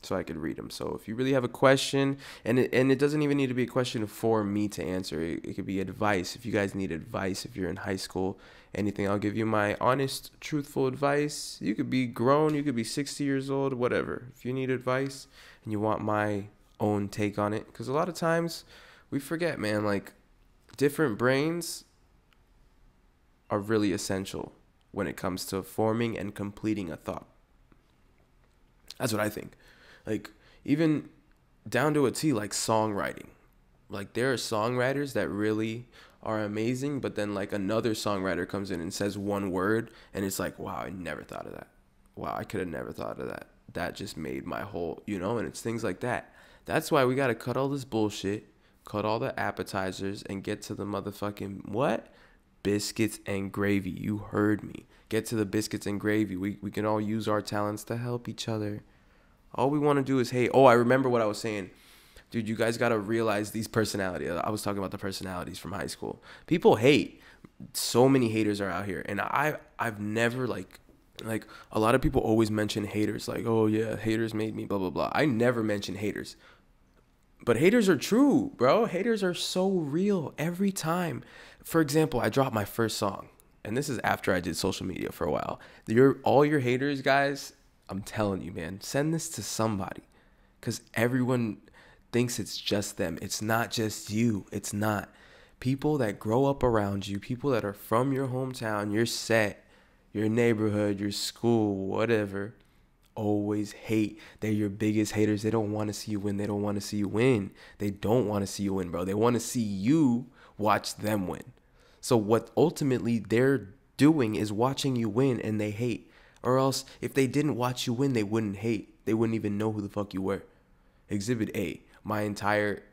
so I could read them. So if you really have a question, and it doesn't even need to be a question for me to answer. It could be advice. If you guys need advice, if you're in high school, anything, I'll give you my honest, truthful advice. You could be grown, you could be 60 years old, whatever. If you need advice and you want my own take on it, because a lot of times we forget, man, like different brains are really essential when it comes to forming and completing a thought. That's what I think. Like, even down to a T, like songwriting. Like, there are songwriters that really are amazing, but then like another songwriter comes in and says one word, and it's like, wow, I never thought of that. Wow, I could have never thought of that. That just made my whole, and it's things like that. That's why we got to cut all this bullshit, cut all the appetizers, and get to the motherfucking, what? Biscuits and gravy. You heard me. Get to the biscuits and gravy. We can all use our talents to help each other. All we want to do is hate. Oh, I remember what I was saying. Dude, you guys got to realize these personalities. I was talking about the personalities from high school. People hate. So many haters are out here. And I've never, like a lot of people always mention haters. Like, oh, yeah, haters made me, blah, blah, blah. I never mention haters. But haters are true, bro. Haters are so real every time. For example, I dropped my first song. And this is after I did social media for a while. All your haters, guys, I'm telling you, man, send this to somebody. Because everyone thinks it's just them. It's not just you. It's not. People that grow up around you, people that are from your hometown, your set, your neighborhood, your school, whatever, always hate. They're your biggest haters. They don't want to see you win. They don't want to see you win. They don't want to see you win, bro. They want to see you watch them win. So what ultimately they're doing is watching you win, and they hate. Or else if they didn't watch you win, they wouldn't hate. They wouldn't even know who the fuck you were. Exhibit A, my entire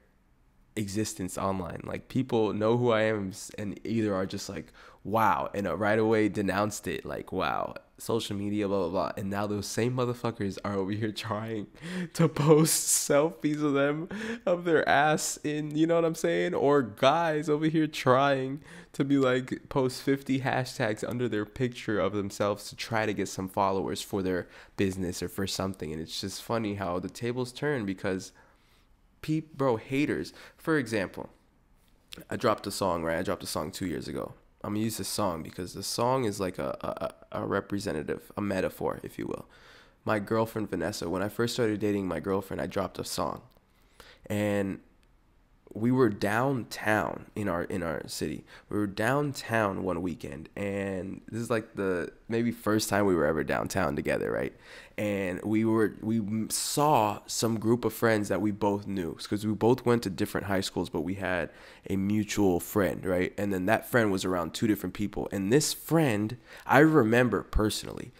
existence online. Like, people know who I am and either are just like, wow, and right away denounced it. Like, wow, social media, blah, blah, blah. And now those same motherfuckers are over here trying to post selfies of them, of their ass in, you know what I'm saying? Or guys over here trying to be like, post 50 hashtags under their picture of themselves to try to get some followers for their business or for something. And it's just funny how the tables turn because haters. For example, I dropped a song, right? I dropped a song 2 years ago. I'm gonna use this song because the song is like a representative, a metaphor, if you will. My girlfriend Vanessa, when I first started dating my girlfriend, I dropped a song, and we were downtown in our city. We were downtown one weekend, and this is like the maybe first time we were ever downtown together, right? And we saw some group of friends that we both knew because we both went to different high schools, but we had a mutual friend, right? And then that friend was around two different people, and this friend, I remember personally,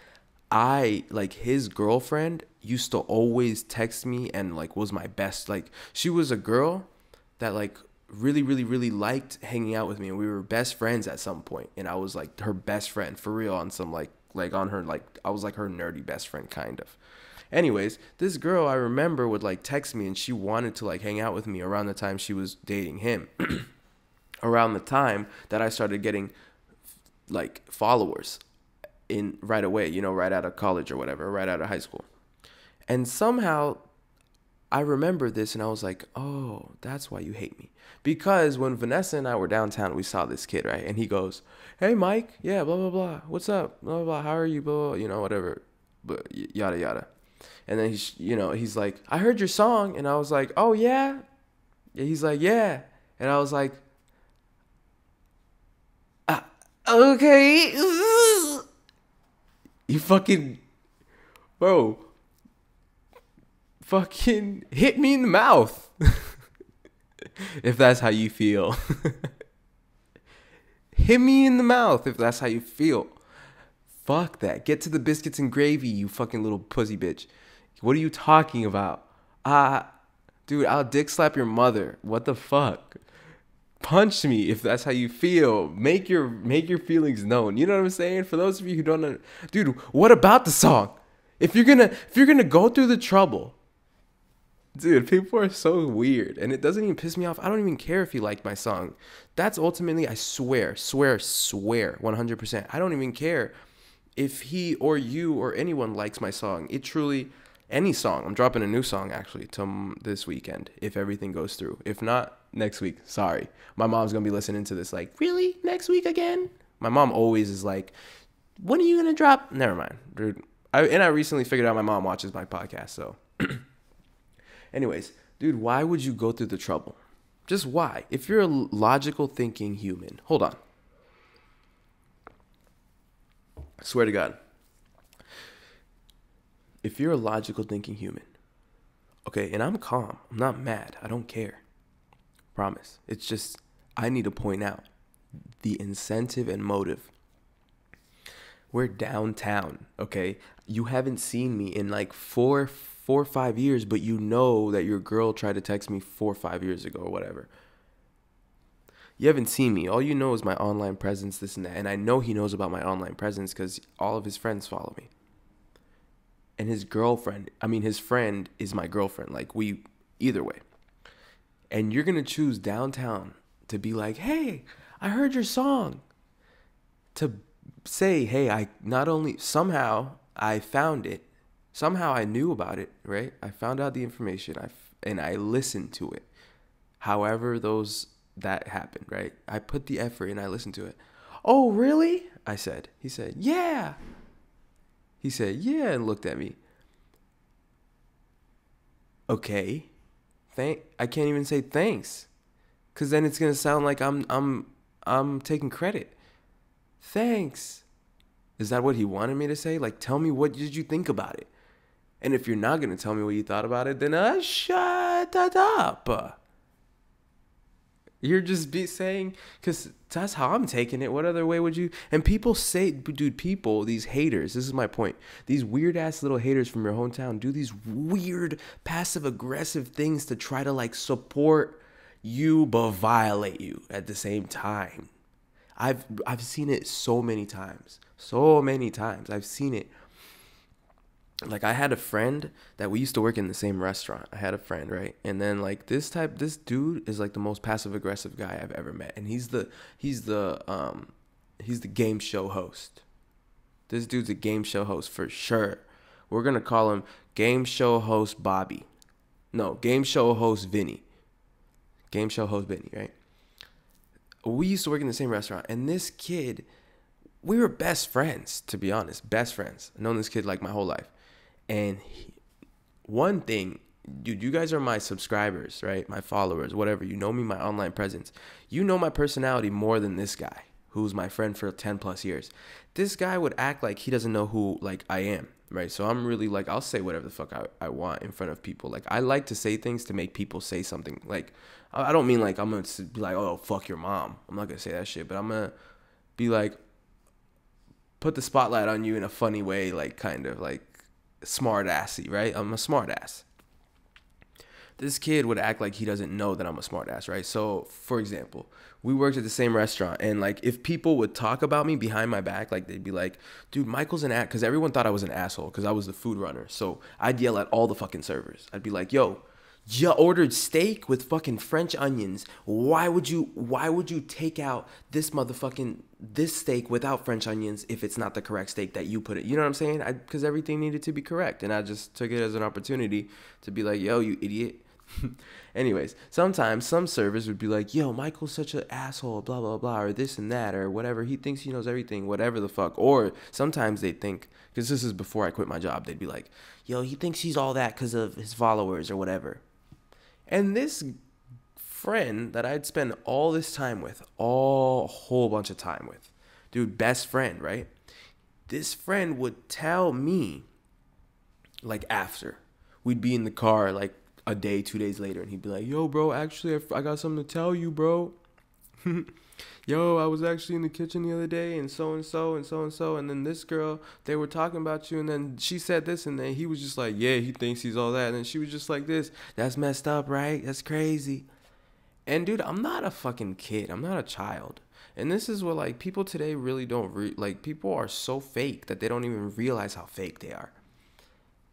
his girlfriend used to always text me and like was my best. Like, she was a girl that like really, really, really liked hanging out with me, and we were best friends at some point, and I was like her best friend for real on some like on her, like I was like her nerdy best friend kind of. Anyways, this girl I remember would like text me, and she wanted to like hang out with me around the time she was dating him. Around the time that I started getting like followers in right away, right out of college or whatever, right out of high school. And somehow I remember this, and I was like, oh, that's why you hate me. Because when Vanessa and I were downtown, we saw this kid, right? And he goes, hey, Mike, yeah, blah, blah, blah. What's up? Blah, blah, blah. How are you? Blah, blah, whatever. But yada, yada. And then, he's like, I heard your song. And I was like, oh, yeah? He's like, yeah. And I was like, okay. You fucking, bro, fucking hit me in the mouth. If that's how you feel. Hit me in the mouth if that's how you feel. Fuck that. Get to the biscuits and gravy, you fucking little pussy bitch. What are you talking about? Dude, I'll dick slap your mother. What the fuck? Punch me if that's how you feel. Make your feelings known. You know what I'm saying? For those of you who don't know, dude, what about the song? If you're gonna go through the trouble Dude, people are so weird, and it doesn't even piss me off. I don't even care if he liked my song. That's ultimately, I swear, 100%. I don't even care if he or you or anyone likes my song. It truly, any song. I'm dropping a new song actually this weekend if everything goes through. If not, next week. Sorry, my mom's gonna be listening to this. Like, really, next week again? My mom always is like, when are you gonna drop? Never mind, dude. I recently figured out my mom watches my podcast, so. Anyways, dude, why would you go through the trouble? Just why? If you're a logical thinking human, hold on. I swear to God. If you're a logical thinking human, okay, and I'm calm, I'm not mad, I don't care. Promise. It's just, I need to point out the incentive and motive. We're downtown, okay? You haven't seen me in like 4 or 5 years, but you know that your girl tried to text me 4 or 5 years ago or whatever. You haven't seen me. All you know is my online presence, this and that. And I know he knows about my online presence because all of his friends follow me. And his friend is my girlfriend. Like, either way. And you're going to choose downtown to be like, hey, I heard your song. To say, hey, somehow I found it. Somehow I knew about it, right? I found out the information and I listened to it. However that happened, right? I put the effort and I listened to it. Oh, really? I said. He said, yeah. He said, yeah, and looked at me. Okay. I can't even say thanks. Cuz then it's going to sound like I'm taking credit. Thanks. Is that what he wanted me to say? Like, tell me, what did you think about it? And if you're not going to tell me what you thought about it, then shut that up. You're just saying, because that's how I'm taking it. What other way would you? And people say, dude, these haters, this is my point. These weird ass little haters from your hometown do these weird passive aggressive things to try to like support you but violate you at the same time. I've seen it so many times. I've seen it. Like, I had a friend that we used to work in the same restaurant. I had a friend, right? And then like this dude is like the most passive aggressive guy I've ever met. And he's the game show host. This dude's a game show host for sure. We're going to call him game show host Bobby. No, game show host Vinny. Game show host Vinny, right? We used to work in the same restaurant, and this kid, we were best friends, to be honest. Best friends. I've known this kid like my whole life. And one thing, dude, you guys are my subscribers, right? My followers, whatever. You know me, my online presence. You know my personality more than this guy, who's my friend for 10 plus years. This guy would act like he doesn't know who, like, I am, right? So I'm really, like, I'll say whatever the fuck I want in front of people. Like, I like to say things to make people say something. Like, I don't mean, like, I'm going to be like, oh, fuck your mom. I'm not going to say that shit. But I'm going to be, like, put the spotlight on you in a funny way, like, kind of, like, smart-assy, right? I'm a smart-ass. This kid would act like he doesn't know that I'm a smart-ass, right? So, for example, we worked at the same restaurant, and, like, if people would talk about me behind my back, like, they'd be like, dude, Michael's an ass, because everyone thought I was an asshole, because I was the food runner. So I'd yell at all the fucking servers. I'd be like, yo, you ordered steak with fucking French onions. Why would you take out this steak without French onions if it's not the correct steak that you put it? You know what I'm saying? Because everything needed to be correct. And I just took it as an opportunity to be like, yo, you idiot. Anyways, sometimes some servers would be like, yo, Michael's such an asshole, blah, blah, blah, or this and that, or whatever. He thinks he knows everything, whatever the fuck. Or sometimes they think, because this is before I quit my job, they'd be like, yo, he thinks he's all that because of his followers or whatever. And this friend that I'd spend all this time with, a whole bunch of time with, dude, best friend, right? This friend would tell me, like, after. We'd be in the car, like, a day, 2 days later, and he'd be like, yo, bro, actually, I got something to tell you, bro. Yo, I was actually in the kitchen the other day, and so-and-so, and so-and-so, and then this girl, they were talking about you, and then she said this, and then he was just like, yeah, he thinks he's all that, and then she was just like this. That's messed up, right? That's crazy. And, dude, I'm not a fucking kid. I'm not a child. And this is what, like, people today really don't, like, people are so fake that they don't even realize how fake they are.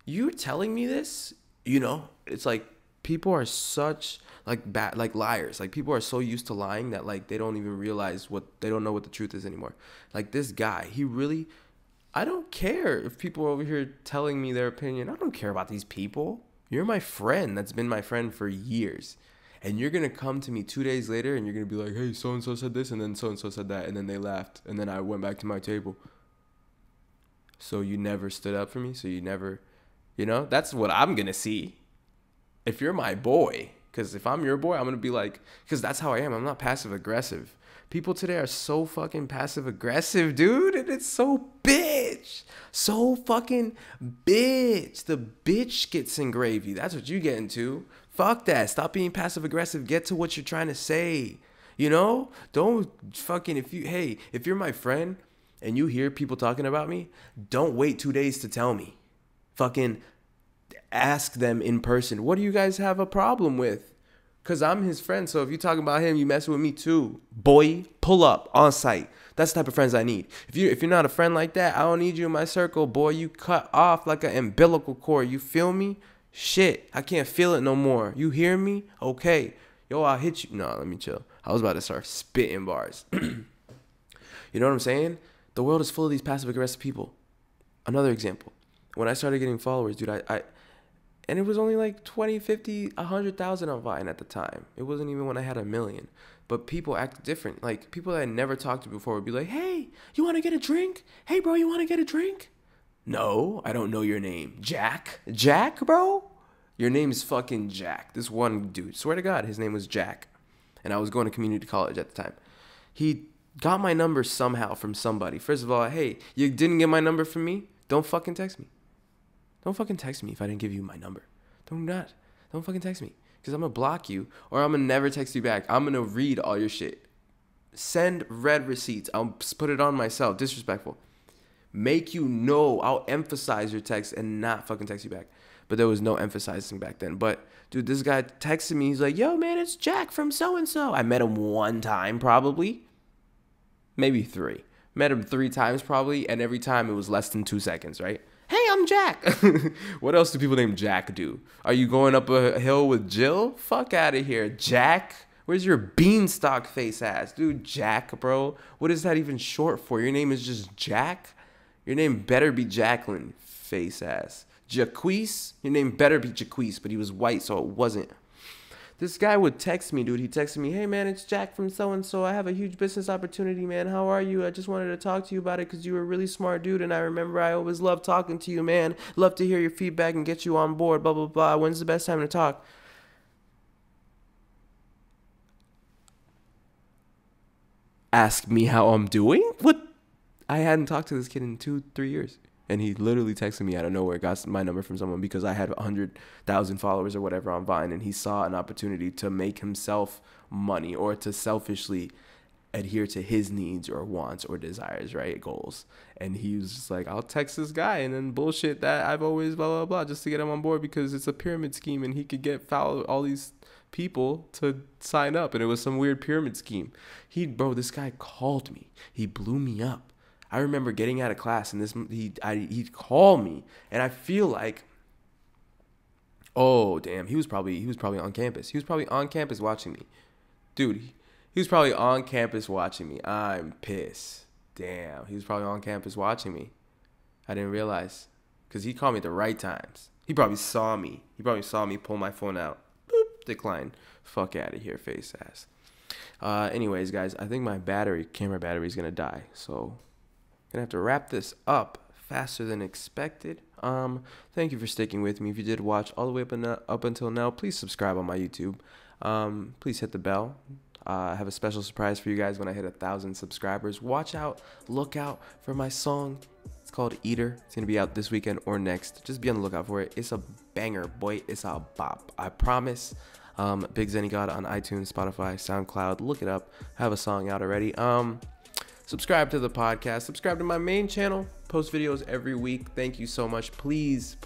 You're telling me this, you know, it's like, people are such like bad, like liars. Like people are so used to lying that like they don't even realize they don't know what the truth is anymore. Like this guy, I don't care if people are over here telling me their opinion. I don't care about these people. You're my friend that's been my friend for years. And you're going to come to me 2 days later and you're going to be like, hey, so-and-so said this and then so-and-so said that. And then they laughed. And then I went back to my table. So you never stood up for me? So you never, that's what I'm going to see. If you're my boy, because if I'm your boy, I'm going to be like, because that's how I am. I'm not passive aggressive. People today are so fucking passive aggressive, dude. And it's so bitch. So fucking bitch. The bitch gets in gravy. That's what you get into. Fuck that. Stop being passive aggressive. Get to what you're trying to say. Don't fucking, if you're my friend and you hear people talking about me, don't wait 2 days to tell me. Fucking ask them in person. What do you guys have a problem with? Because I'm his friend. So if you're talking about him, you messing with me too. Boy, pull up on site. That's the type of friends I need. If you're not a friend like that, I don't need you in my circle. Boy, you cut off like an umbilical cord. You feel me? Shit, I can't feel it no more. You hear me? Okay. Yo, I'll hit you. No, let me chill. I was about to start spitting bars. You know what I'm saying? The world is full of these passive aggressive people. Another example. When I started getting followers, dude, and it was only like 20, 50, 100,000 on Vine at the time. It wasn't even when I had 1 million. But people act different. Like, people that I never talked to before would be like, hey, you want to get a drink? Hey, bro, you want to get a drink? No, I don't know your name. Jack? Jack, bro? Your name is fucking Jack. This one dude, swear to God, his name was Jack. And I was going to community college at the time. He got my number somehow from somebody. First of all, hey, you didn't get my number from me? Don't fucking text me. Don't fucking text me if I didn't give you my number. Don't fucking text me. Because I'm going to block you or I'm going to never text you back. I'm going to read all your shit. Send red receipts. I'll put it on myself. Disrespectful. Make you know. I'll emphasize your text and not fucking text you back. But there was no emphasizing back then. But, dude, this guy texted me. He's like, yo, man, it's Jack from so-and-so. I met him one time probably. Maybe 3. Met him 3 times probably. And every time it was less than 2 seconds, right? Hey, I'm Jack. What else do people named Jack do? Are you going up a hill with Jill? Fuck out of here. Jack? Where's your beanstalk face ass? Dude, Jack, bro. What is that even short for? Your name is just Jack? Your name better be Jacqueline, face ass. Jaquise? Your name better be Jaquise, but he was white, so it wasn't. This guy would text me, dude. He texted me, hey, man, it's Jack from so-and-so. I have a huge business opportunity, man. How are you? I just wanted to talk to you about it because you were a really smart dude, and I remember I always loved talking to you, man. Love to hear your feedback and get you on board, blah, blah, blah. When's the best time to talk? Ask me how I'm doing? What? I hadn't talked to this kid in 2-3 years. And he literally texted me out of nowhere, got my number from someone because I had 100,000 followers or whatever on Vine. And he saw an opportunity to make himself money or to selfishly adhere to his needs or wants or desires, right? Goals. And he was just like, I'll text this guy and then bullshit that I've always blah, blah, blah, just to get him on board because it's a pyramid scheme and he could get all these people to sign up. And it was some weird pyramid scheme. This guy called me. He blew me up. I remember getting out of class and he'd call me and I feel like, oh damn, he was probably on campus. He was probably on campus watching me. Dude, he was probably on campus watching me. I'm pissed. Damn, he was probably on campus watching me. I didn't realize because he called me at the right times. He probably saw me. He probably saw me pull my phone out. Boop, decline. Fuck out of here, face ass. Anyways, guys, I think my camera battery is going to die. So gonna have to wrap this up faster than expected. Thank you for sticking with me. If you did watch all the way up until now, please subscribe on my YouTube. Please hit the bell. I have a special surprise for you guys when I hit 1,000 subscribers. Look out for my song. It's called Eater. It's gonna be out this weekend or next. Just be on the lookout for it. It's a banger, boy. It's a bop. I promise. Big Zenny God on iTunes, Spotify, SoundCloud. Look it up. I have a song out already. Subscribe to the podcast. Subscribe to my main channel. Post videos every week. Thank you so much. Please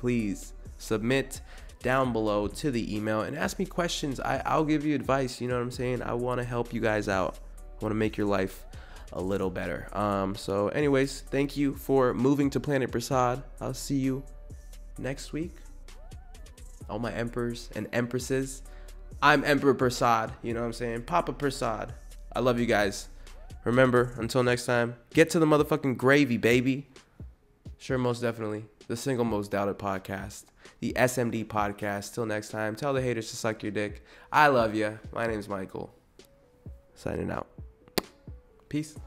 submit down below to the email and ask me questions. I'll give you advice. You know what I'm saying? I want to help you guys out. I want to make your life a little better. So anyways, thank you for moving to Planet Prasad. I'll see you next week. all my emperors and empresses. I'm Emperor Prasad, you know what I'm saying? Papa Prasad. I love you guys. Remember, until next time, get to the motherfucking gravy, baby. Sure, most definitely. The single most doubted podcast. The SMD podcast. Till next time, tell the haters to suck your dick. I love you. My name's Michael. Signing out. Peace.